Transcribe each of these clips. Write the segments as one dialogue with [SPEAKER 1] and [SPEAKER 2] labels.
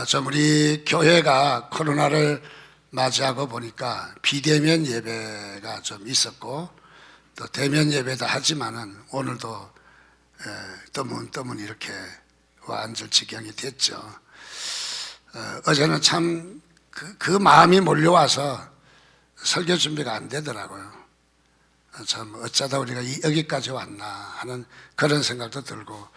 [SPEAKER 1] 좀 우리 교회가 코로나를 맞이하고 보니까 비대면 예배가 좀 있었고 또 대면 예배도 하지만은 오늘도 떠문 이렇게 와 앉을 지경이 됐죠. 어제는 참 그 마음이 몰려와서 설교 준비가 안 되더라고요. 참 어쩌다 우리가 여기까지 왔나 하는 그런 생각도 들고,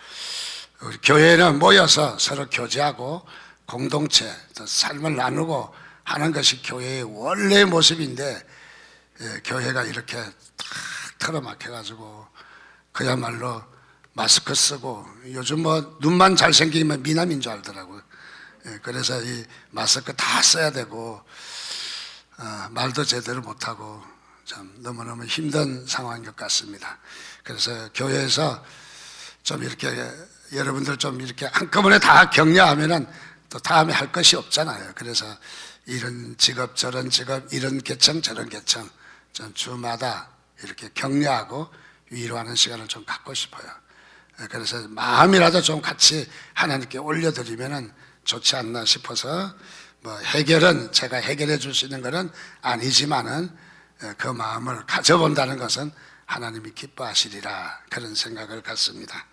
[SPEAKER 1] 우리 교회는 모여서 서로 교제하고 공동체 또 삶을 나누고 하는 것이 교회의 원래의 모습인데, 교회가 이렇게 탁 틀어막혀가지고 그야말로 마스크 쓰고, 요즘 뭐 눈만 잘생기면 미남인 줄 알더라고요. 그래서 이 마스크 다 써야 되고 말도 제대로 못하고 참 너무너무 힘든 상황인 것 같습니다. 그래서 교회에서 좀 이렇게 여러분들 좀 이렇게 한꺼번에 다 격려하면은 또 다음에 할 것이 없잖아요. 그래서 이런 직업 저런 직업 이런 계층 저런 계층 좀 주마다 이렇게 격려하고 위로하는 시간을 좀 갖고 싶어요. 그래서 마음이라도 좀 같이 하나님께 올려드리면은 좋지 않나 싶어서, 뭐 해결은 제가 해결해 줄 수 있는 것은 아니지만은 그 마음을 가져본다는 것은 하나님이 기뻐하시리라, 그런 생각을 갖습니다.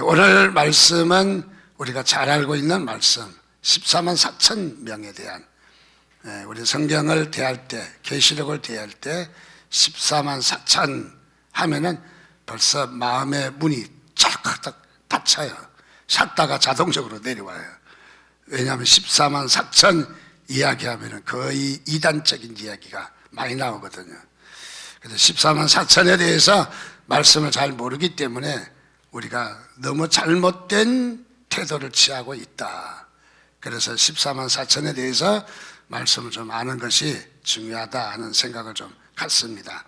[SPEAKER 1] 오늘 말씀은 우리가 잘 알고 있는 말씀, 14만 4천 명에 대한, 우리 성경을 대할 때, 계시록을 대할 때 14만 4천 하면은 벌써 마음의 문이 찰칵 닫혀요. 샷다가 자동적으로 내려와요. 왜냐하면 14만 4천 이야기하면 거의 이단적인 이야기가 많이 나오거든요. 그래서 14만 4천에 대해서 말씀을 잘 모르기 때문에 우리가 너무 잘못된 태도를 취하고 있다. 그래서 14만 4천에 대해서 말씀을 좀 아는 것이 중요하다 하는 생각을 좀 갖습니다.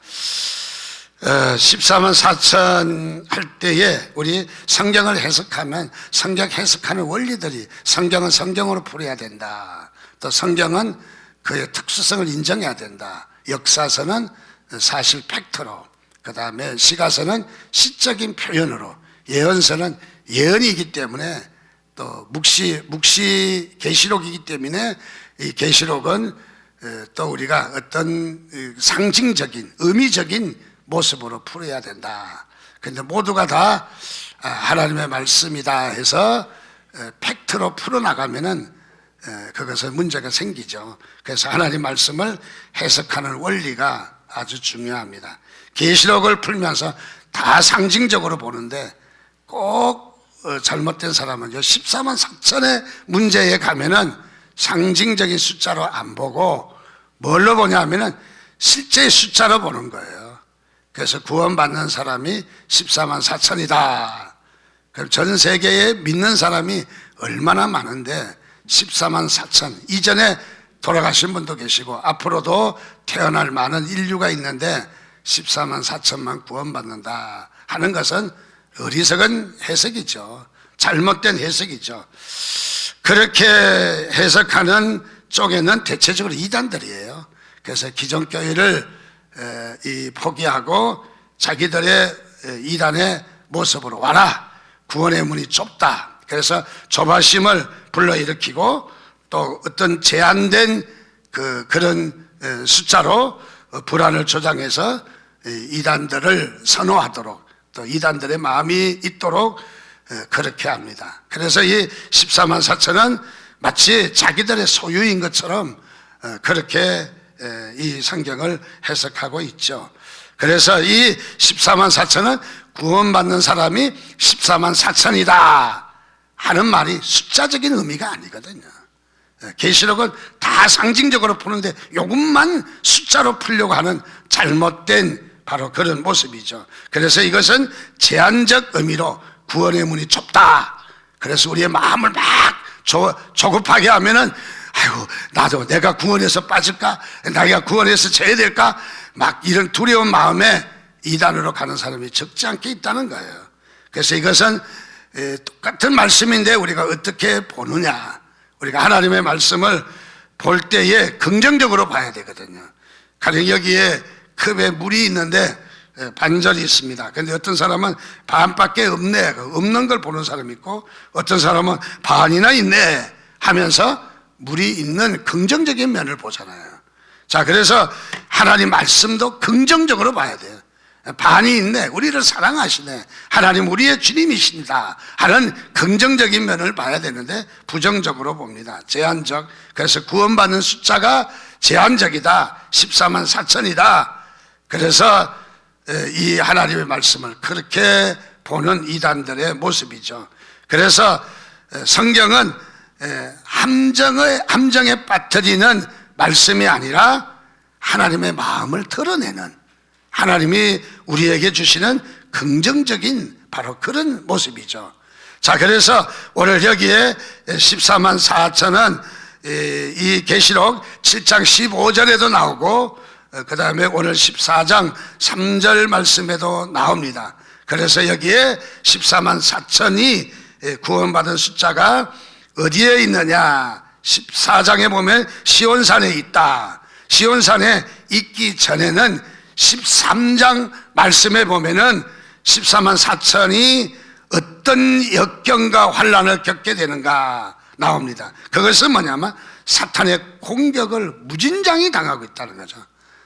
[SPEAKER 1] 14만 4천 할 때에 우리 성경을 해석하면 성경 해석하는 원리들이, 성경은 성경으로 풀어야 된다, 또 성경은 그의 특수성을 인정해야 된다, 역사서는 사실 팩트로, 그 다음에 시가서는 시적인 표현으로, 예언서는 예언이기 때문에, 또 묵시 계시록이기 때문에 이 계시록은 또 우리가 어떤 상징적인 의미적인 모습으로 풀어야 된다. 그런데 모두가 다 하나님의 말씀이다 해서 팩트로 풀어나가면은 그것은 문제가 생기죠. 그래서 하나님 말씀을 해석하는 원리가 아주 중요합니다. 계시록을 풀면서 다 상징적으로 보는데 꼭 잘못된 사람은 14만 4천의 문제에 가면은 상징적인 숫자로 안 보고 뭘로 보냐 하면은 실제의 숫자로 보는 거예요. 그래서 구원받는 사람이 14만 4천이다. 그럼 전 세계에 믿는 사람이 얼마나 많은데 14만 4천, 이전에 돌아가신 분도 계시고 앞으로도 태어날 많은 인류가 있는데 14만 4천만 구원받는다 하는 것은 어리석은 해석이죠. 잘못된 해석이죠. 그렇게 해석하는 쪽에는 대체적으로 이단들이에요. 그래서 기존 교회를 포기하고 자기들의 이단의 모습으로 와라, 구원의 문이 좁다, 그래서 조바심을 불러일으키고 또 어떤 제한된 그런 숫자로 불안을 조장해서 이단들을 선호하도록, 또 이단들의 마음이 있도록 그렇게 합니다. 그래서 이 14만 4천은 마치 자기들의 소유인 것처럼 그렇게 이 성경을 해석하고 있죠. 그래서 이 14만 4천은 구원받는 사람이 14만 4천이다 하는 말이 숫자적인 의미가 아니거든요. 계시록은 다 상징적으로 푸는데 요것만 숫자로 풀려고 하는 잘못된 바로 그런 모습이죠. 그래서 이것은 제한적 의미로 구원의 문이 좁다. 그래서 우리의 마음을 막 조급하게 하면은, 아이고 나도 내가 구원에서 빠질까, 내가 구원에서 져야 될까, 막 이런 두려운 마음에 이단으로 가는 사람이 적지 않게 있다는 거예요. 그래서 이것은 똑같은 말씀인데 우리가 어떻게 보느냐, 우리가 하나님의 말씀을 볼 때에 긍정적으로 봐야 되거든요. 가령 여기에 컵에 물이 있는데 반절이 있습니다. 그런데 어떤 사람은 반밖에 없네, 없는 걸 보는 사람이 있고, 어떤 사람은 반이나 있네 하면서 물이 있는 긍정적인 면을 보잖아요. 자, 그래서 하나님 말씀도 긍정적으로 봐야 돼요. 반이 있네, 우리를 사랑하시네, 하나님 우리의 주님이십니다 하는 긍정적인 면을 봐야 되는데 부정적으로 봅니다. 제한적. 그래서 구원받는 숫자가 제한적이다, 14만 4천이다. 그래서 이 하나님의 말씀을 그렇게 보는 이단들의 모습이죠. 그래서 성경은 함정에 빠뜨리는 말씀이 아니라 하나님의 마음을 드러내는, 하나님이 우리에게 주시는 긍정적인 바로 그런 모습이죠. 자, 그래서 오늘 여기에 14만 4천은 이 계시록 7장 15절에도 나오고 그 다음에 오늘 14장 3절 말씀에도 나옵니다. 그래서 여기에 14만 4천이 구원받은 숫자가 어디에 있느냐? 14장에 보면 시온산에 있다. 시온산에 있기 전에는 13장 말씀에 보면은 14만 4천이 어떤 역경과 환난을 겪게 되는가 나옵니다. 그것은 뭐냐면 사탄의 공격을 무진장이 당하고 있다는 거죠.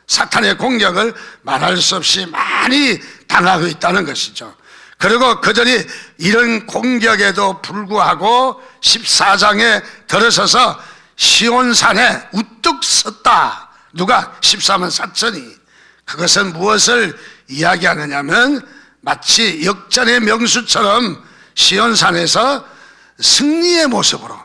[SPEAKER 1] 사탄의 공격을 말할 수 없이 많이 당하고 있다는 것이죠. 그리고 그들이 이런 공격에도 불구하고 14장에 들어서서 시온산에 우뚝 섰다. 누가? 14만 4천이. 그것은 무엇을 이야기하느냐면 마치 역전의 명수처럼 시온산에서 승리의 모습으로,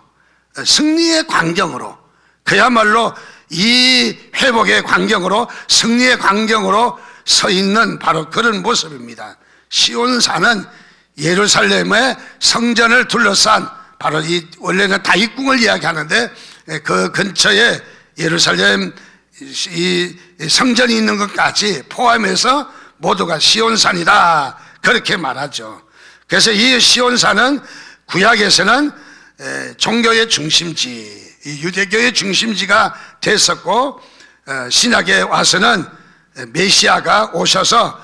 [SPEAKER 1] 승리의 광경으로, 그야말로 이 회복의 광경으로, 승리의 광경으로 서 있는 바로 그런 모습입니다. 시온산은 예루살렘의 성전을 둘러싼 바로 이 원래는 다윗궁을 이야기하는데 그 근처에 예루살렘 이 성전이 있는 것까지 포함해서 모두가 시온산이다, 그렇게 말하죠. 그래서 이 시온산은 구약에서는 종교의 중심지, 유대교의 중심지가 됐었고, 신약에 와서는 메시아가 오셔서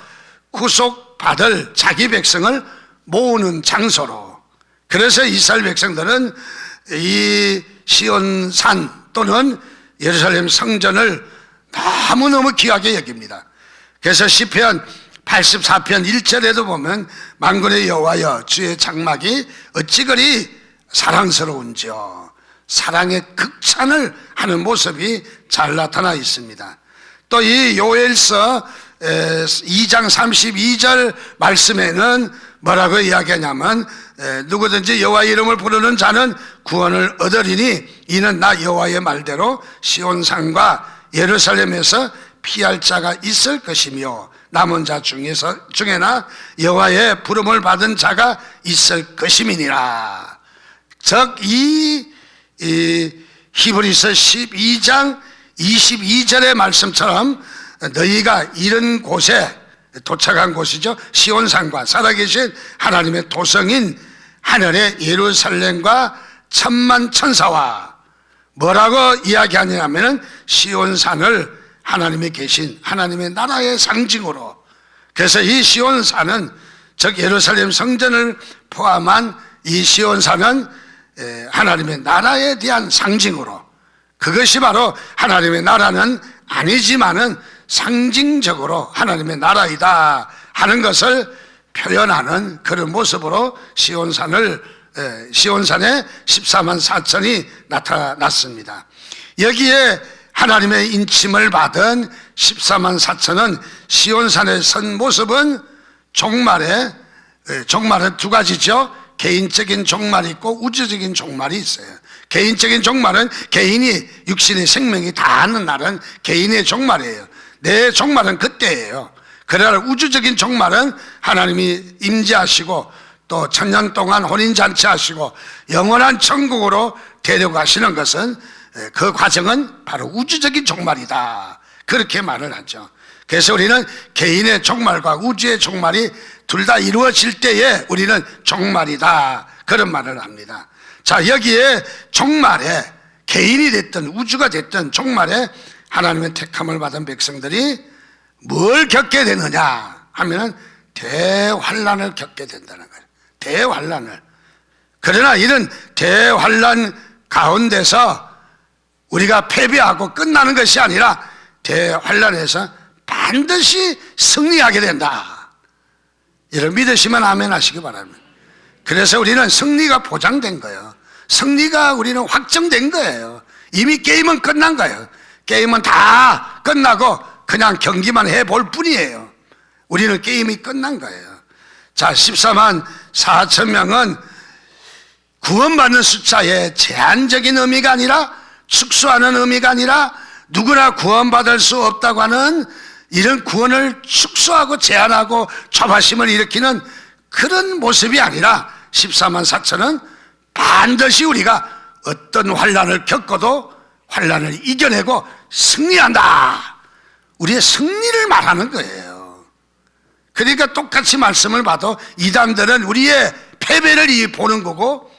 [SPEAKER 1] 구속받을 자기 백성을 모으는 장소로, 그래서 이스라엘 백성들은 이 시온산 또는 예루살렘 성전을 너무너무 귀하게 여깁니다. 그래서 시편 84편 1절에도 보면 만군의 여호와여 주의 장막이 어찌 그리 사랑스러운지요, 사랑의 극찬을 하는 모습이 잘 나타나 있습니다. 또 이 요엘서 2장 32절 말씀에는 뭐라고 이야기하냐면 누구든지 여호와 이름을 부르는 자는 구원을 얻으리니 이는 나 여호와의 말대로 시온산과 예루살렘에서 피할 자가 있을 것이며 남은 자 중에나 여호와의 부름을 받은 자가 있을 것임이니라. 즉 이 히브리서 12장 22절의 말씀처럼 너희가 이런 곳에 도착한 곳이죠. 시온산과 살아계신 하나님의 도성인 하늘의 예루살렘과 천만 천사와 뭐라고 이야기하냐면 시온산을 하나님이 계신 하나님의 나라의 상징으로, 그래서 이 시온산은 즉 예루살렘 성전을 포함한 이 시온산은 하나님의 나라에 대한 상징으로, 그것이 바로 하나님의 나라는 아니지만은 상징적으로 하나님의 나라이다 하는 것을 표현하는 그런 모습으로 시온산에 14만 4천이 나타났습니다. 여기에 하나님의 인침을 받은 14만 4천은 시온산에 선 모습은 종말은 두 가지죠. 개인적인 종말이 있고 우주적인 종말이 있어요. 개인적인 종말은 개인이 육신의 생명이 다하는 날은 개인의 종말이에요. 내 종말은 그때예요. 그러나 우주적인 종말은 하나님이 임재하시고 또 천년 동안 혼인잔치 하시고 영원한 천국으로 데려가시는 것은 그 과정은 바로 우주적인 종말이다, 그렇게 말을 하죠. 그래서 우리는 개인의 종말과 우주의 종말이 둘 다 이루어질 때에 우리는 종말이다, 그런 말을 합니다. 자, 여기에 종말에 개인이 됐든 우주가 됐든 종말에 하나님의 택함을 받은 백성들이 뭘 겪게 되느냐 하면은 대환란을 겪게 된다는 거예요. 대환란을. 그러나 이런 대환란 가운데서 우리가 패배하고 끝나는 것이 아니라 대환란에서 반드시 승리하게 된다. 이를 믿으시면 아멘 하시기 바랍니다. 그래서 우리는 승리가 보장된 거예요. 승리가 우리는 확정된 거예요. 이미 게임은 끝난 거예요. 게임은 다 끝나고 그냥 경기만 해볼 뿐이에요. 우리는 게임이 끝난 거예요. 자, 14만 4천 명은 구원받는 숫자의 제한적인 의미가 아니라, 축소하는 의미가 아니라, 누구나 구원받을 수 없다고 하는 이런 구원을 축소하고 제한하고 조바심을 일으키는 그런 모습이 아니라 14만 4천은 반드시 우리가 어떤 환난을 겪어도 환난을 이겨내고 승리한다. 우리의 승리를 말하는 거예요. 그러니까 똑같이 말씀을 봐도 이단들은 우리의 패배를 보는 거고,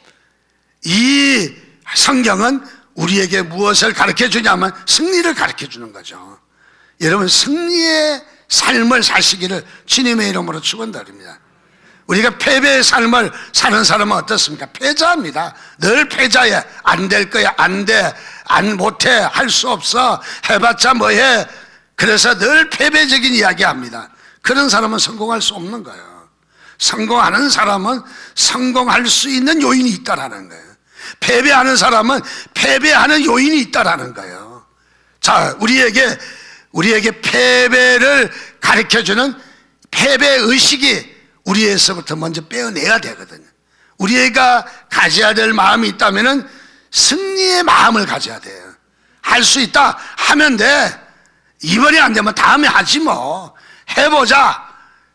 [SPEAKER 1] 이 성경은 우리에게 무엇을 가르쳐 주냐면 승리를 가르쳐 주는 거죠. 여러분, 승리의 삶을 사시기를 주님의 이름으로 축원드립니다. 우리가 패배의 삶을 사는 사람은 어떻습니까? 패자입니다. 늘 패자에 안 될 거야, 안 돼, 안 못해, 할 수 없어, 해봤자 뭐해. 그래서 늘 패배적인 이야기 합니다. 그런 사람은 성공할 수 없는 거예요. 성공하는 사람은 성공할 수 있는 요인이 있다라는 거예요. 패배하는 사람은 패배하는 요인이 있다라는 거예요. 자, 우리에게 패배를 가르쳐주는 패배의식이 우리에서부터 먼저 빼어내야 되거든요. 우리가 가져야 될 마음이 있다면 승리의 마음을 가져야 돼요. 할 수 있다 하면 돼. 이번에 안 되면 다음에 하지 뭐. 해보자.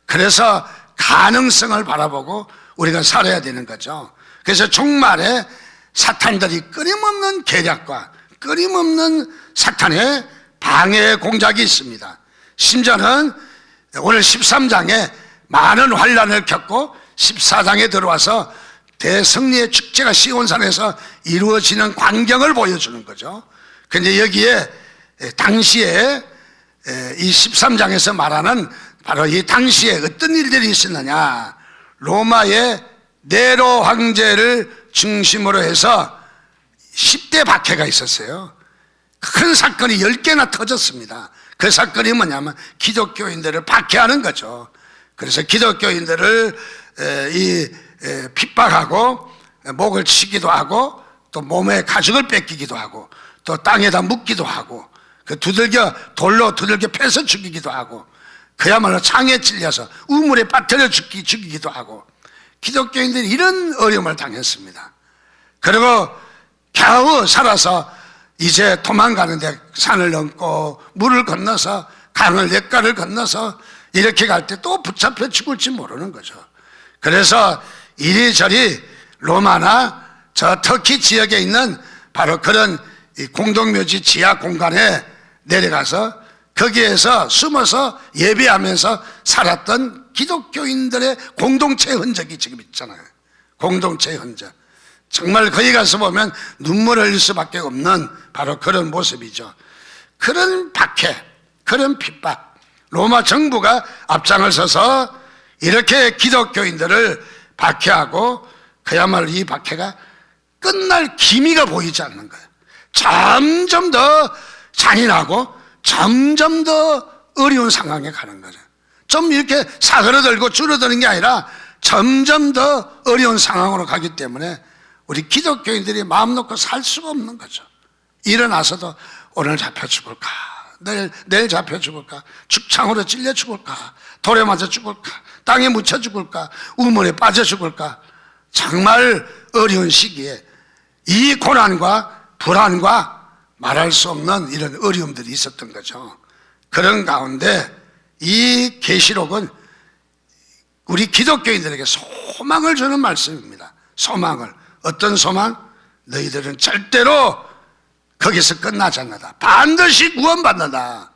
[SPEAKER 1] 그래서 가능성을 바라보고 우리가 살아야 되는 거죠. 그래서 종말에 사탄들이 끊임없는 계략과 끊임없는 사탄의 방해 공작이 있습니다. 심지어는 오늘 13장에 많은 환난을 겪고 14장에 들어와서 대승리의 축제가 시온산에서 이루어지는 광경을 보여주는 거죠. 그런데 여기에 당시에 이 13장에서 말하는 바로 이 당시에 어떤 일들이 있었느냐, 로마의 네로 황제를 중심으로 해서 10대 박해가 있었어요. 큰 사건이 10개나 터졌습니다. 그 사건이 뭐냐면 기독교인들을 박해하는 거죠. 그래서 기독교인들을 핍박하고 목을 치기도 하고 또 몸에 가죽을 뺏기기도 하고 또 땅에다 묻기도 하고 그 돌로 두들겨 패서 죽이기도 하고 그야말로 창에 찔려서 우물에 빠뜨려 죽이기도 하고 기독교인들이 이런 어려움을 당했습니다. 그리고 겨우 살아서 이제 도망가는데 산을 넘고 물을 건너서 강을 냇가를 건너서 이렇게 갈 때 또 붙잡혀 죽을지 모르는 거죠. 그래서 이리저리 로마나 저 터키 지역에 있는 바로 그런 공동묘지 지하 공간에 내려가서 거기에서 숨어서 예배하면서 살았던 기독교인들의 공동체 흔적이 지금 있잖아요. 공동체 흔적. 정말 거기 가서 보면 눈물을 흘릴 수밖에 없는 바로 그런 모습이죠. 그런 박해, 그런 핍박, 로마 정부가 앞장을 서서 이렇게 기독교인들을 박해하고 그야말로 이 박해가 끝날 기미가 보이지 않는 거예요. 점점 더 잔인하고 점점 더 어려운 상황에 가는 거죠. 좀 이렇게 사그러들고 줄어드는 게 아니라 점점 더 어려운 상황으로 가기 때문에 우리 기독교인들이 마음 놓고 살 수가 없는 거죠. 일어나서도 오늘 잡혀 죽을까, 내일 잡혀 죽을까, 죽창으로 찔려 죽을까, 돌에 맞아 죽을까, 땅에 묻혀 죽을까, 우물에 빠져 죽을까. 정말 어려운 시기에 이 고난과 불안과 말할 수 없는 이런 어려움들이 있었던 거죠. 그런 가운데 이 계시록은 우리 기독교인들에게 소망을 주는 말씀입니다. 소망을. 어떤 소망? 너희들은 절대로 거기서 끝나지 않는다. 반드시 구원받는다.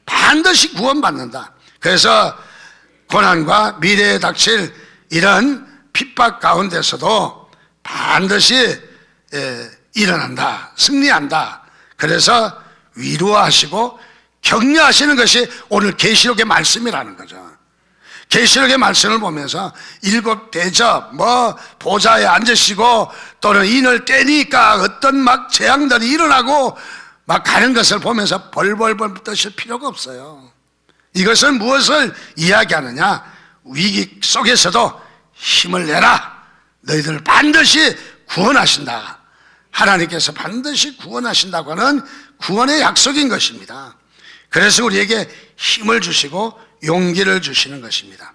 [SPEAKER 1] 반드시 구원받는다. 그래서 고난과 미래에 닥칠 이런 핍박 가운데서도 반드시 일어난다. 승리한다. 그래서 위로하시고 격려하시는 것이 오늘 계시록의 말씀이라는 거죠. 계시록의 말씀을 보면서 일곱 대접, 보좌에 앉으시고 또는 인을 떼니까 어떤 막 재앙들이 일어나고 막 가는 것을 보면서 벌벌벌 떠실 필요가 없어요. 이것은 무엇을 이야기하느냐? 위기 속에서도 힘을 내라. 너희들을 반드시 구원하신다. 하나님께서 반드시 구원하신다고 하는 구원의 약속인 것입니다. 그래서 우리에게 힘을 주시고 용기를 주시는 것입니다.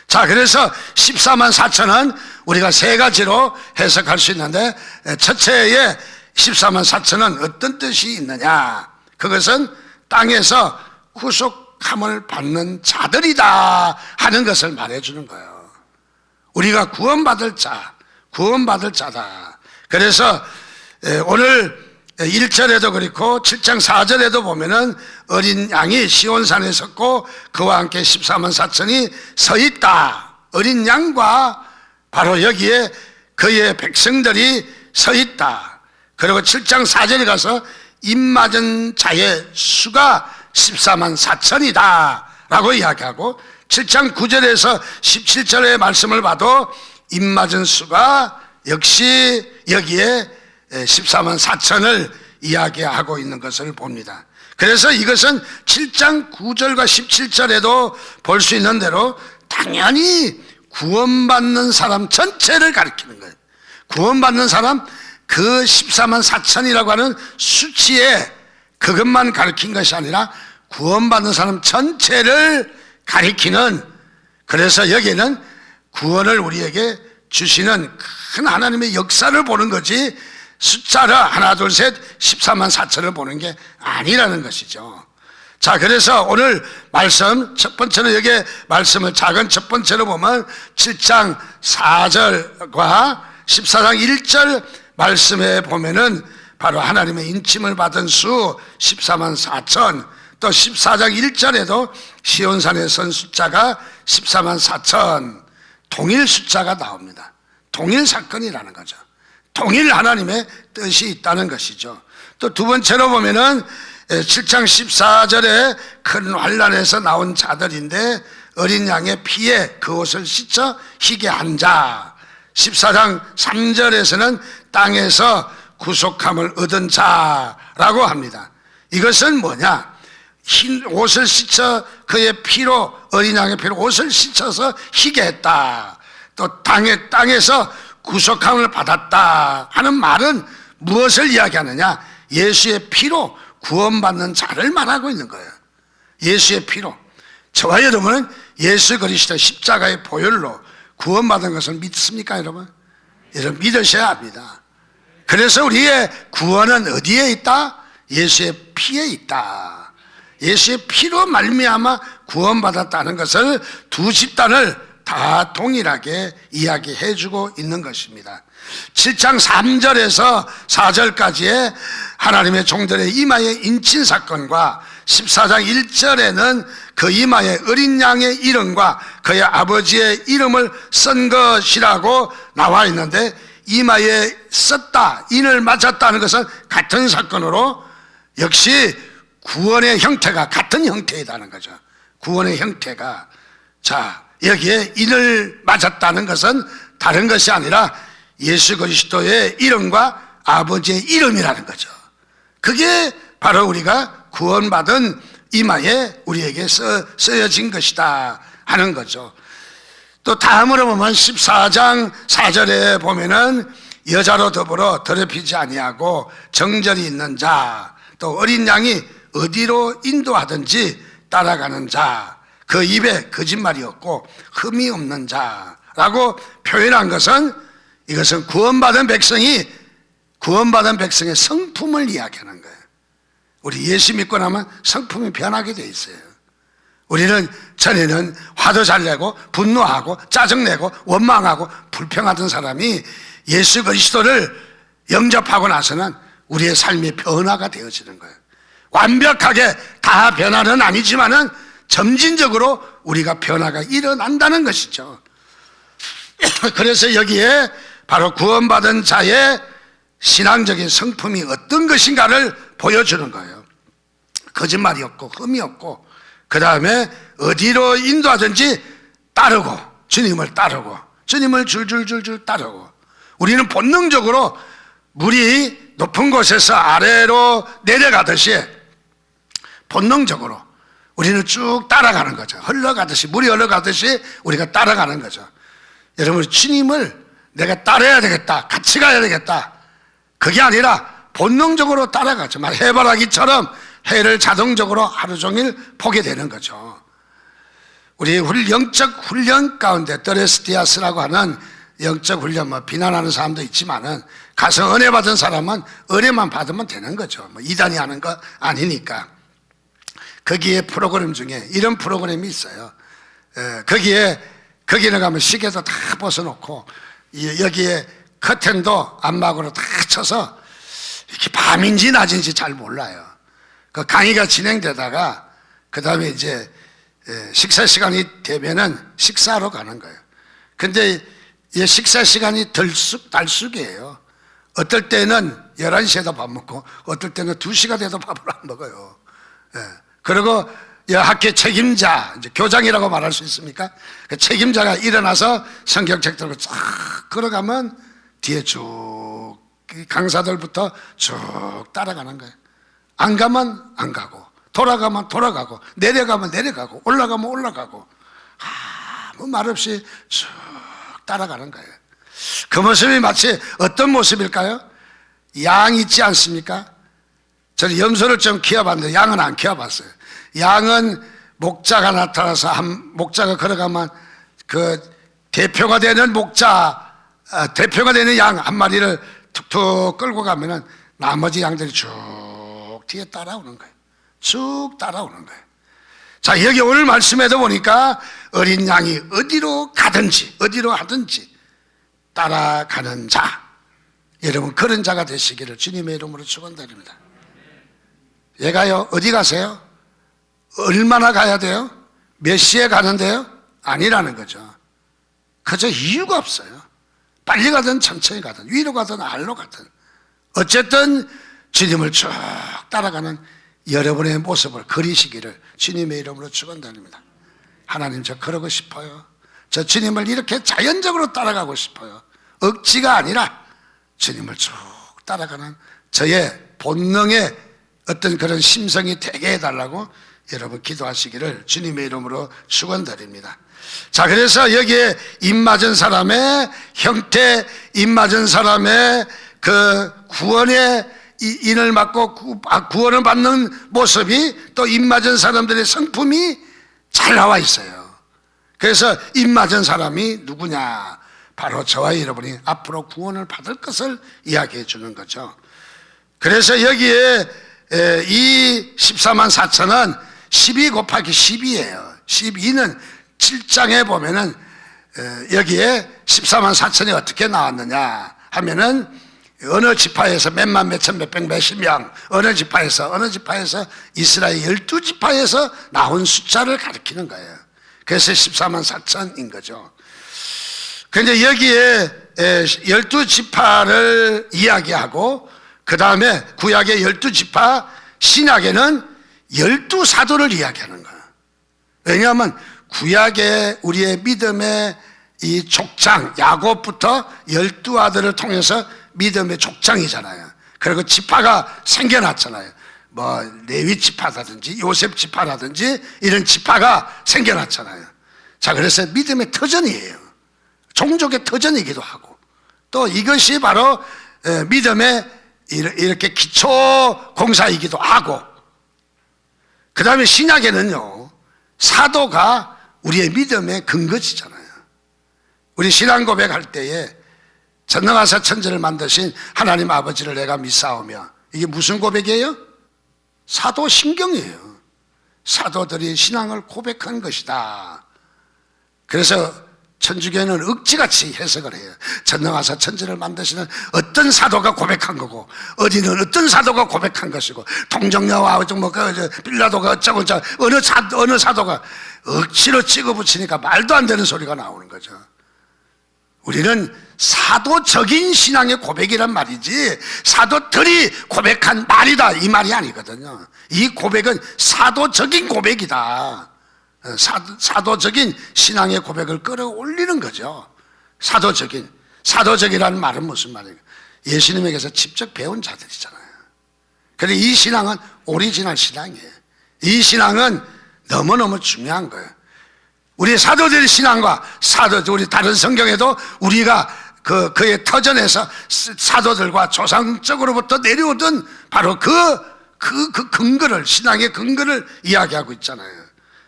[SPEAKER 1] 자, 그래서 14만 4천은 우리가 세 가지로 해석할 수 있는데, 첫째에 14만 4천은 어떤 뜻이 있느냐? 그것은 땅에서 구속함을 받는 자들이다 하는 것을 말해주는 거예요. 우리가 구원받을 자다. 그래서 오늘 1절에도 그렇고 7장 4절에도 보면은 어린 양이 시온산에 섰고 그와 함께 14만 4천이 서 있다. 어린 양과 바로 여기에 그의 백성들이 서 있다. 그리고 7장 4절에 가서 입맞은 자의 수가 14만 4천이다 라고 이야기하고, 7장 9절에서 17절의 말씀을 봐도 입맞은 수가 역시 여기에 14만 4천을 이야기하고 있는 것을 봅니다. 그래서 이것은 7장 9절과 17절에도 볼 수 있는 대로 당연히 구원받는 사람 전체를 가리키는 거예요. 구원받는 사람, 그 14만 4천이라고 하는 수치에 그것만 가리킨 것이 아니라 구원받는 사람 전체를 가리키는, 그래서 여기에는 구원을 우리에게 주시는 큰 하나님의 역사를 보는 거지 숫자를 하나 둘 셋 14만 4천을 보는 게 아니라는 것이죠. 자, 그래서 오늘 말씀 첫 번째로 여기 말씀을 작은 첫 번째로 보면 7장 4절과 14장 1절 말씀에 보면은 바로 하나님의 인침을 받은 수 14만 4천, 또 14장 1절에도 시온산에 선 숫자가 14만 4천, 동일 숫자가 나옵니다. 동일 사건이라는 거죠. 동일 하나님의 뜻이 있다는 것이죠. 또 두 번째로 보면은 7장 14절에 큰 환란에서 나온 자들인데 어린 양의 피에 그 옷을 씻어 희게 한 자, 14장 3절에서는 땅에서 구속함을 얻은 자라고 합니다. 이것은 뭐냐? 흰 옷을 씻어 그의 피로, 어린 양의 피로 옷을 씻어서 희게 했다. 또 땅에서 구속함을 받았다 하는 말은 무엇을 이야기하느냐? 예수의 피로 구원받는 자를 말하고 있는 거예요. 예수의 피로. 저와 여러분은 예수 그리스도 십자가의 보혈로 구원받은 것을 믿습니까, 여러분? 여러분 믿으셔야 합니다. 그래서 우리의 구원은 어디에 있다? 예수의 피에 있다. 예수의 피로 말미암아 구원받았다는 것을 두 집단을 다 동일하게 이야기해주고 있는 것입니다. 7장 3절에서 4절까지의 하나님의 종들의 이마에 인친 사건과 14장 1절에는 그 이마에 어린 양의 이름과 그의 아버지의 이름을 쓴 것이라고 나와 있는데, 이마에 썼다, 인을 맞았다는 것은 같은 사건으로 역시 구원의 형태가 같은 형태이다는 거죠. 구원의 형태가. 자, 여기에 인을 맞았다는 것은 다른 것이 아니라 예수 그리스도의 이름과 아버지의 이름이라는 거죠. 그게 바로 우리가 구원받은 이마에 우리에게 쓰여진 것이다 하는 거죠. 또 다음으로 보면 14장 4절에 보면은 여자로 더불어 더럽히지 아니하고 정절이 있는 자, 또 어린 양이 어디로 인도하든지 따라가는 자, 그 입에 거짓말이 없고 흠이 없는 자라고 표현한 것은, 이것은 구원받은 백성의 성품을 이야기하는 거예요. 우리 예수 믿고 나면 성품이 변하게 돼 있어요. 우리는 전에는 화도 잘 내고 분노하고 짜증내고 원망하고 불평하던 사람이 예수 그리스도를 영접하고 나서는 우리의 삶이 변화가 되어지는 거예요. 완벽하게 다 변화는 아니지만은 점진적으로 우리가 변화가 일어난다는 것이죠. 그래서 여기에 바로 구원받은 자의 신앙적인 성품이 어떤 것인가를 보여주는 거예요. 거짓말이 없고 흠이 없고, 그 다음에 어디로 인도하든지 따르고, 주님을 따르고, 주님을 줄줄줄줄 따르고, 우리는 본능적으로 물이 높은 곳에서 아래로 내려가듯이 본능적으로 우리는 쭉 따라가는 거죠. 흘러가듯이, 물이 흘러가듯이 우리가 따라가는 거죠. 여러분, 주님을 내가 따라야 되겠다, 같이 가야 되겠다, 그게 아니라 본능적으로 따라가죠. 막 해바라기처럼 해를 자동적으로 하루 종일 보게 되는 거죠. 우리 영적 훈련 가운데 더레스티아스라고 하는 영적 훈련, 뭐 비난하는 사람도 있지만은 가서 은혜 받은 사람은 은혜만 받으면 되는 거죠. 뭐 이단이 하는 거 아니니까. 거기에 프로그램 중에 이런 프로그램이 있어요. 거기에 가면 시계도 다 벗어놓고 여기에 커튼도 안막으로 다 쳐서 이렇게 밤인지 낮인지 잘 몰라요. 그 강의가 진행되다가 그 다음에 이제 식사 시간이 되면은 식사하러 가는 거예요. 근데 이 식사 시간이 달쑥이에요. 어떨 때는 11시에도 밥 먹고 어떨 때는 2시가 돼도 밥을 안 먹어요. 그리고 학교 책임자, 이제 교장이라고 말할 수 있습니까? 그 책임자가 일어나서 성경책 들고 쫙 걸어가면 뒤에 쭉 강사들부터 쭉 따라가는 거예요. 안 가면 안 가고, 돌아가면 돌아가고, 내려가면 내려가고, 올라가면 올라가고, 아무 말 없이 쭉 따라가는 거예요. 그 모습이 마치 어떤 모습일까요? 양 있지 않습니까? 저는 염소를 좀 키워봤는데 양은 안 키워봤어요. 양은 목자가 나타나서 목자가 걸어가면 그 대표가 되는 대표가 되는 양 한 마리를 툭툭 끌고 가면은 나머지 양들이 쭉 뒤에 따라오는 거예요. 쭉 따라오는 거예요. 자, 여기 오늘 말씀에도 보니까 어린 양이 어디로 가든지 어디로 하든지 따라가는 자, 여러분 그런 자가 되시기를 주님의 이름으로 축원드립니다. 얘가요, 어디 가세요? 얼마나 가야 돼요? 몇 시에 가는데요? 아니라는 거죠. 그저 이유가 없어요. 빨리 가든 천천히 가든 위로 가든 아래로 가든 어쨌든 주님을 쭉 따라가는 여러분의 모습을 그리시기를 주님의 이름으로 축원드립니다. 하나님, 저 그러고 싶어요. 저 주님을 이렇게 자연적으로 따라가고 싶어요. 억지가 아니라 주님을 쭉 따라가는 저의 본능의 어떤 그런 심성이 되게 해달라고 여러분 기도하시기를 주님의 이름으로 축원드립니다. 자, 그래서 여기에 입맞은 사람의 형태, 입맞은 사람의 그 구원의 인을 받고 구원을 받는 모습이 또 입맞은 사람들의 성품이 잘 나와 있어요. 그래서 입맞은 사람이 누구냐? 바로 저와 여러분이 앞으로 구원을 받을 것을 이야기해 주는 거죠. 그래서 여기에 이 14만 4천은 12 곱하기 12예요. 12는 7장에 보면은 여기에 14만 4천이 어떻게 나왔느냐 하면은 어느 지파에서 몇만 몇천 몇백 몇십 명, 어느 지파에서 이스라엘 12지파에서 나온 숫자를 가리키는 거예요. 그래서 14만 4천인 거죠. 그런데 여기에 12지파를 이야기하고 그 다음에 구약의 12지파, 신약에는 12사도를 이야기하는 거예요. 왜냐하면 구약의 우리의 믿음의 이 족장, 야곱부터 12아들을 통해서 믿음의 족장이잖아요. 그리고 지파가 생겨났잖아요. 뭐 레위 지파라든지 요셉 지파라든지 이런 지파가 생겨났잖아요. 자, 그래서 믿음의 터전이에요. 종족의 터전이기도 하고 또 이것이 바로 믿음의 이렇게 기초 공사이기도 하고, 그 다음에 신약에는요, 사도가 우리의 믿음의 근거지잖아요. 우리 신앙 고백할 때에 전능하사 천지를 만드신 하나님 아버지를 내가 믿사오며, 이게 무슨 고백이에요? 사도신경이에요. 사도들이 신앙을 고백한 것이다. 그래서 천주교는 억지같이 해석을 해요. 전능하사 천지를 만드시는 어떤 사도가 고백한 거고, 어디는 어떤 사도가 고백한 것이고, 동정녀와 빌라도가 어쩌고 어느 사도가 억지로 찍어붙이니까 말도 안 되는 소리가 나오는 거죠. 우리는 사도적인 신앙의 고백이란 말이지 사도들이 고백한 말이다 이 말이 아니거든요. 이 고백은 사도적인 고백이다. 사도적인 신앙의 고백을 끌어올리는 거죠. 사도적이라는 말은 무슨 말이에요? 예수님에게서 직접 배운 자들이잖아요. 그런데 이 신앙은 오리지널 신앙이에요. 이 신앙은 너무너무 중요한 거예요. 우리 사도들의 신앙과 우리 다른 성경에도 우리가 그의 터전에서 사도들과 조상적으로부터 내려오던 바로 그 근거를, 신앙의 근거를 이야기하고 있잖아요.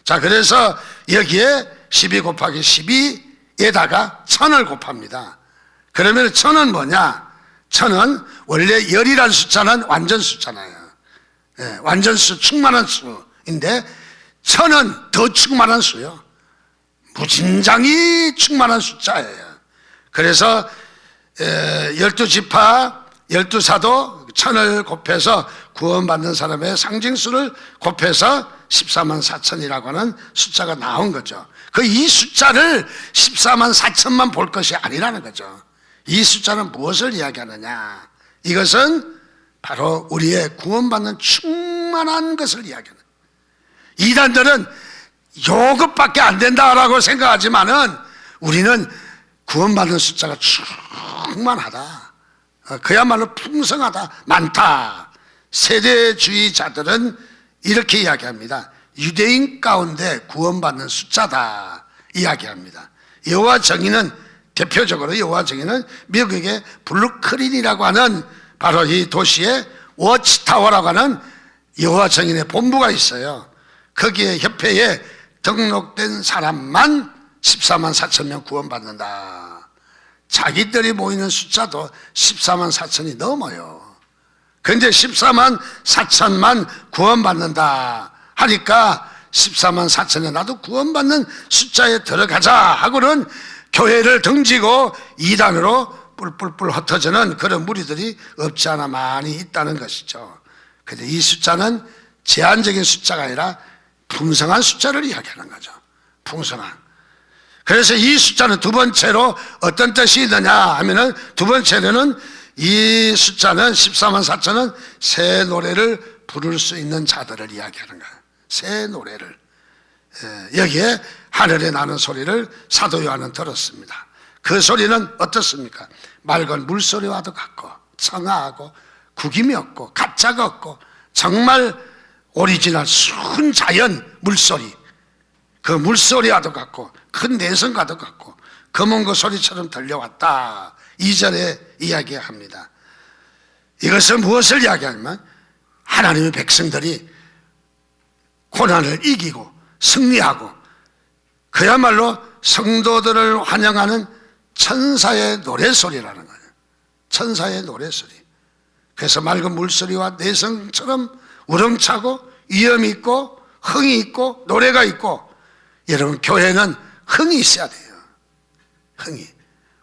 [SPEAKER 1] 자, 그래서 여기에 12 곱하기 12에다가 1000을 곱합니다. 그러면 1000은 뭐냐? 1000은 원래 열이라는 숫자는 완전 숫자잖아요. 예, 완전수, 충만한 수인데 1000은 더 충만한 수요. 무진장이 충만한 숫자예요. 그래서 12지파, 12사도 1000을 곱해서 구원받는 사람의 상징수를 곱해서 14만 4천이라고 하는 숫자가 나온 거죠. 이 숫자를 14만 4천만 볼 것이 아니라는 거죠. 이 숫자는 무엇을 이야기하느냐? 이것은 바로 우리의 구원받는 충만한 것을 이야기하는 거예요. 이단들은 요것밖에 안 된다라고 생각하지만은 우리는 구원받는 숫자가 충만하다, 그야말로 풍성하다, 많다. 세대주의자들은 이렇게 이야기합니다. 유대인 가운데 구원받는 숫자다 이야기합니다. 여호와 정의는 대표적으로 미국의 블루크린이라고 하는 바로 이 도시에 워치타워라고 하는 여호와 정의의 본부가 있어요. 거기에 협회에 등록된 사람만 14만 4천 명 구원받는다. 자기들이 모이는 숫자도 14만 4천이 넘어요. 그런데 14만 4천만 구원받는다 하니까 14만 4천에 나도 구원받는 숫자에 들어가자 하고는 교회를 등지고 이단으로 뿔뿔뿔 흩어지는 그런 무리들이 없지 않아 많이 있다는 것이죠. 그런데 이 숫자는 제한적인 숫자가 아니라 풍성한 숫자를 이야기하는 거죠. 풍성한. 그래서 이 숫자는 두 번째로 어떤 뜻이 있느냐 하면은, 두 번째로는 이 숫자는 14만 4천은 새 노래를 부를 수 있는 자들을 이야기하는 거예요. 새 노래를. 여기에 하늘에 나는 소리를 사도 요한은 들었습니다. 그 소리는 어떻습니까? 맑은 물소리와도 같고 청아하고 구김이 없고 가짜가 없고 정말 오리지널 순자연 물소리, 그 물소리와도 같고 큰 내성과도 같고 검은 그 소리처럼 들려왔다. 2절에 이야기합니다. 이것은 무엇을 이야기하냐면 하나님의 백성들이 고난을 이기고 승리하고 그야말로 성도들을 환영하는 천사의 노래소리라는 거예요. 천사의 노래소리. 그래서 맑은 물소리와 내성처럼 우렁차고 위엄이 있고 흥이 있고 노래가 있고, 여러분 교회는 흥이 있어야 돼요. 흥이.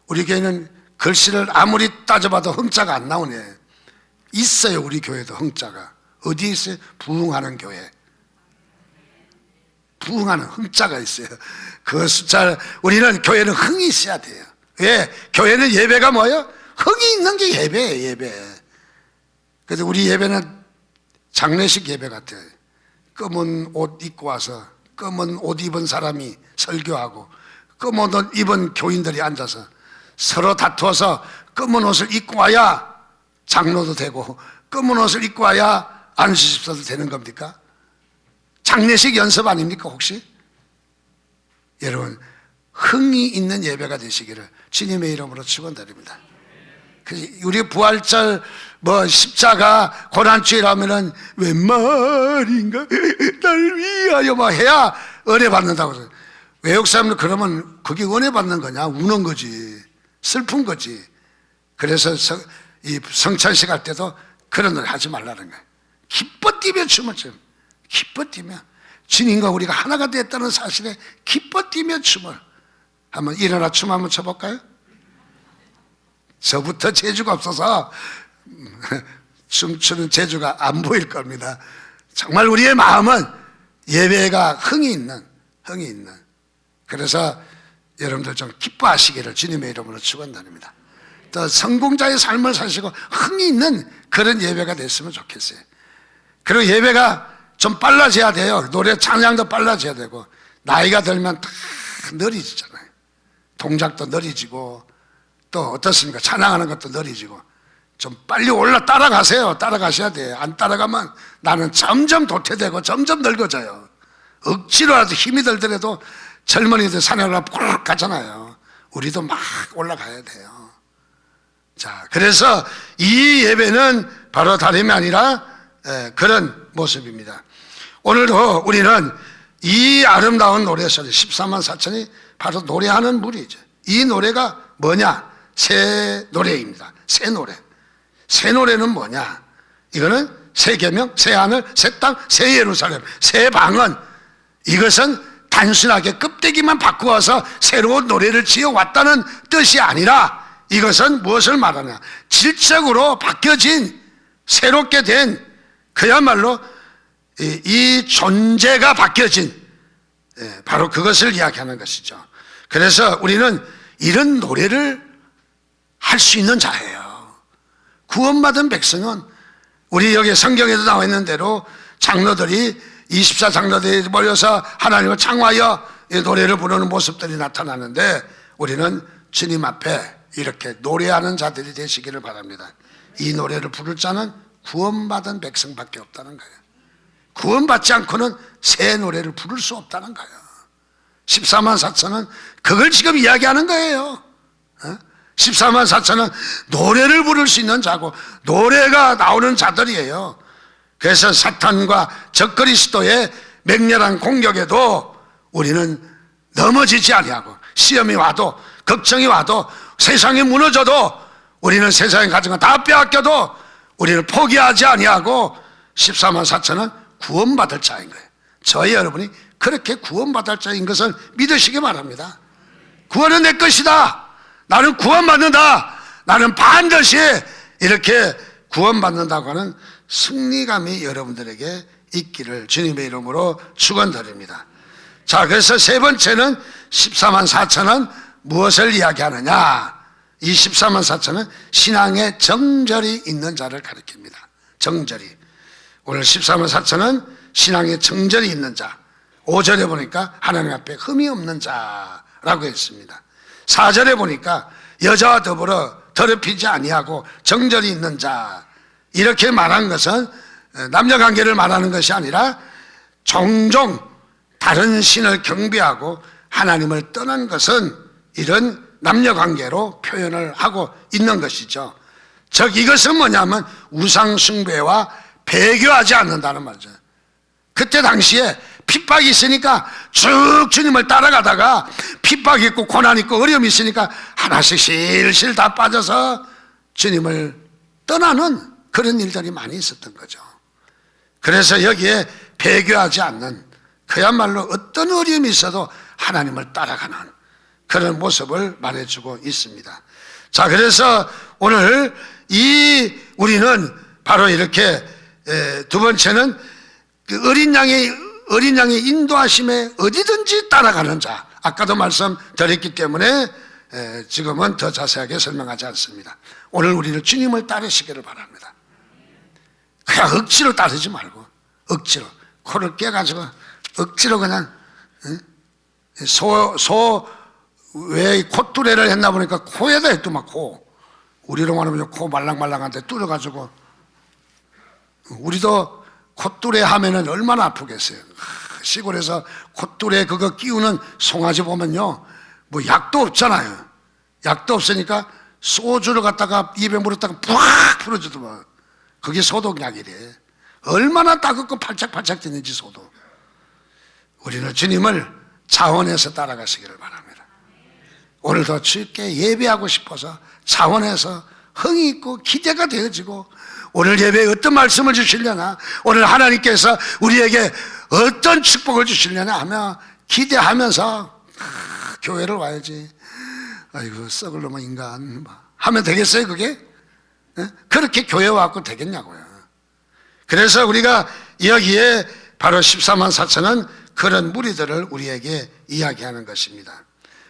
[SPEAKER 1] 우리 교회는 글씨를 아무리 따져봐도 흥자가 안 나오네. 있어요. 우리 교회도 흥자가. 어디에 있어요? 부흥하는 교회. 부흥하는 흥자가 있어요. 그 숫자, 우리는 교회는 흥이 있어야 돼요. 왜? 교회는 예배가 뭐예요? 흥이 있는 게 예배예요. 예배. 그래서 우리 예배는 장례식 예배 같아요. 검은 옷 입고 와서 검은 옷 입은 사람이 설교하고 검은 옷 입은 교인들이 앉아서 서로 다투어서 검은 옷을 입고 와야 장로도 되고 검은 옷을 입고 와야 안수집사도 되는 겁니까? 장례식 연습 아닙니까 혹시? 여러분 흥이 있는 예배가 되시기를 주님의 이름으로 축원드립니다. 우리 부활절 십자가 고난주일하면은 웬 말인가 날 위하여 해야 은혜 받는다고. 외국 사람들 그러면 그게 은혜 받는 거냐? 우는 거지, 슬픈 거지. 그래서 이 성찬식 할 때도 그런 걸 하지 말라는 거예요. 기뻐 뛰며 춤을 춰. 기뻐 뛰며 주님과 우리가 하나가 됐다는 사실에 기뻐 뛰며 춤을. 한번 일어나 춤 한번 춰볼까요? 저부터 재주가 없어서 춤추는 재주가 안 보일 겁니다. 정말 우리의 마음은 예배가 흥이 있는. 그래서 여러분들 좀 기뻐하시기를 주님의 이름으로 축원드립니다. 또 성공자의 삶을 사시고 흥이 있는 그런 예배가 됐으면 좋겠어요. 그리고 예배가 좀 빨라져야 돼요. 노래 찬양도 빨라져야 되고 나이가 들면 다 느리지잖아요. 동작도 느리지고 또 어떻습니까? 찬양하는 것도 느리지고. 좀 빨리 따라가세요. 따라가셔야 돼요. 안 따라가면 나는 점점 도태되고 점점 늙어져요. 억지로라도 힘이 들더라도 젊은이들 산에 올라가 꿀 가잖아요. 우리도 막 올라가야 돼요. 자, 그래서 이 예배는 바로 다름이 아니라 그런 모습입니다. 오늘도 우리는 이 아름다운 노래소리 14만 4천이 바로 노래하는 무리죠. 이 노래가 뭐냐? 새 노래입니다. 새 노래. 새 노래는 뭐냐? 이거는 새 계명, 새 하늘, 새 땅, 새 예루살렘, 새 방언. 이것은 단순하게 껍데기만 바꾸어서 새로운 노래를 지어왔다는 뜻이 아니라 이것은 무엇을 말하냐? 질적으로 바뀌어진 새롭게 된 그야말로 이 존재가 바뀌어진 바로 그것을 이야기하는 것이죠. 그래서 우리는 이런 노래를 할 수 있는 자예요. 구원받은 백성은 우리 여기 성경에도 나와 있는 대로 장로들이 24장로들이 모여서 하나님을 창화하여 노래를 부르는 모습들이 나타나는데 우리는 주님 앞에 이렇게 노래하는 자들이 되시기를 바랍니다. 이 노래를 부를 자는 구원받은 백성밖에 없다는 거예요. 구원받지 않고는 새 노래를 부를 수 없다는 거예요. 14만 4천은 그걸 지금 이야기하는 거예요. 14만 4천은 노래를 부를 수 있는 자고 노래가 나오는 자들이에요. 그래서 사탄과 적그리스도의 맹렬한 공격에도 우리는 넘어지지 아니하고 시험이 와도 걱정이 와도 세상이 무너져도 우리는 세상에 가진 거 다 빼앗겨도 우리는 포기하지 아니하고 14만 4천은 구원받을 자인 거예요. 저희 여러분이 그렇게 구원받을 자인 것을 믿으시기 바랍니다. 구원은 내 것이다. 나는 구원받는다. 나는 반드시 이렇게 구원받는다고 하는 승리감이 여러분들에게 있기를 주님의 이름으로 축원드립니다. 자, 그래서 세 번째는 14만 4천은 무엇을 이야기하느냐? 이 14만 4천은 신앙의 정절이 있는 자를 가리킵니다. 정절이. 오늘 14만 4천은 신앙의 정절이 있는 자. 5절에 보니까 하나님 앞에 흠이 없는 자라고 했습니다. 4절에 보니까 여자와 더불어 더럽히지 아니하고 정절이 있는 자. 이렇게 말한 것은 남녀관계를 말하는 것이 아니라 종종 다른 신을 경배하고 하나님을 떠난 것은 이런 남녀관계로 표현을 하고 있는 것이죠. 즉 이것은 뭐냐면 우상숭배와 배교하지 않는다는 말이죠. 그때 당시에 핍박이 있으니까 쭉 주님을 따라가다가 핍박이 있고 고난 있고 어려움이 있으니까 하나씩 실실 다 빠져서 주님을 떠나는 그런 일들이 많이 있었던 거죠. 그래서 여기에 배교하지 않는 그야말로 어떤 어려움이 있어도 하나님을 따라가는 그런 모습을 말해주고 있습니다. 자, 그래서 오늘 우리는 바로 이렇게 두 번째는 그 어린 양의 인도하심에 어디든지 따라가는 자. 아까도 말씀드렸기 때문에 지금은 더 자세하게 설명하지 않습니다. 오늘 우리는 주님을 따르시기를 바랍니다. 그냥 억지로 따르지 말고 억지로 코를 깨가지고 억지로 그냥 왜 콧뚜레를 했나 보니까 코에다 했더만 코. 우리로 말하면 코 말랑말랑한데 뚫어가지고 우리도 콧뚜레 하면은 얼마나 아프겠어요. 시골에서 콧뚜레 그거 끼우는 송아지 보면요 뭐 약도 없잖아요. 약도 없으니까 소주를 갖다가 입에 물었다가 푹 풀어주더만. 그게 소독약이래. 얼마나 따갑고 팔짝팔짝 뛰는지 소독. 우리는 주님을 자원해서 따라가시기를 바랍니다. 오늘도 주께 예배하고 싶어서 자원해서 흥이 있고 기대가 되어지고 오늘 예배에 어떤 말씀을 주시려나, 오늘 하나님께서 우리에게 어떤 축복을 주시려나 하며 기대하면서 교회를 와야지. 아이고 썩을 놈의 인간 하면 되겠어요 그게? 그렇게 교회 와갖고 되겠냐고요. 그래서 우리가 여기에 바로 14만 4천은 그런 무리들을 우리에게 이야기하는 것입니다.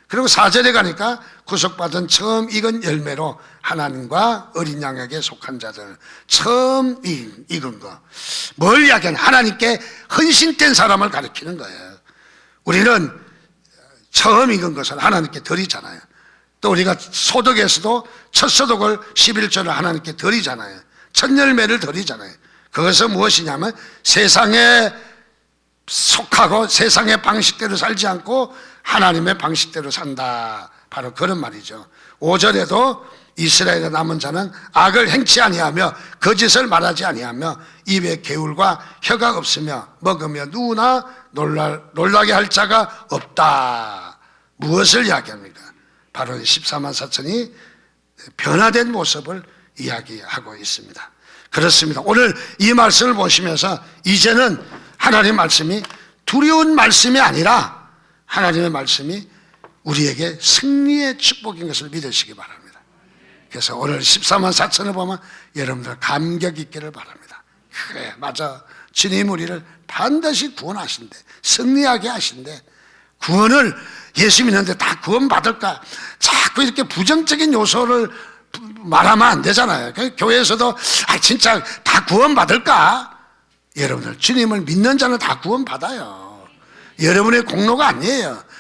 [SPEAKER 1] 그리고 4절에 가니까 구속받은 처음 익은 열매로 하나님과 어린 양에게 속한 자들, 처음 익은 거. 뭘 이야기하냐? 하나님께 헌신된 사람을 가리키는 거예요. 우리는 처음 익은 것을 하나님께 드리잖아요. 또 우리가 소득에서도 첫 소득을 11조를 하나님께 드리잖아요. 첫 열매를 드리잖아요. 그것은 무엇이냐면 세상에 속하고 세상의 방식대로 살지 않고 하나님의 방식대로 산다. 바로 그런 말이죠. 5절에도 이스라엘의 남은 자는 악을 행치 아니하며 거짓을 말하지 아니하며 입에 개울과 혀가 없으며 먹으며 누구나 놀라게 할 자가 없다. 무엇을 이야기합니까? 바로 14만 4천이 변화된 모습을 이야기하고 있습니다. 그렇습니다. 오늘 이 말씀을 보시면서 이제는 하나님의 말씀이 두려운 말씀이 아니라 하나님의 말씀이 우리에게 승리의 축복인 것을 믿으시기 바랍니다. 그래서 오늘 14만 4천을 보면 여러분들 감격 있기를 바랍니다. 그래, 맞아. 주님 우리를 반드시 구원하신대. 승리하게 하신대. 구원을 예수 믿는데 다 구원받을까? 자꾸 이렇게 부정적인 요소를 말하면 안 되잖아요. 교회에서도 진짜 다 구원받을까? 여러분들 주님을 믿는 자는 다 구원받아요. 여러분의 공로가 아니에요.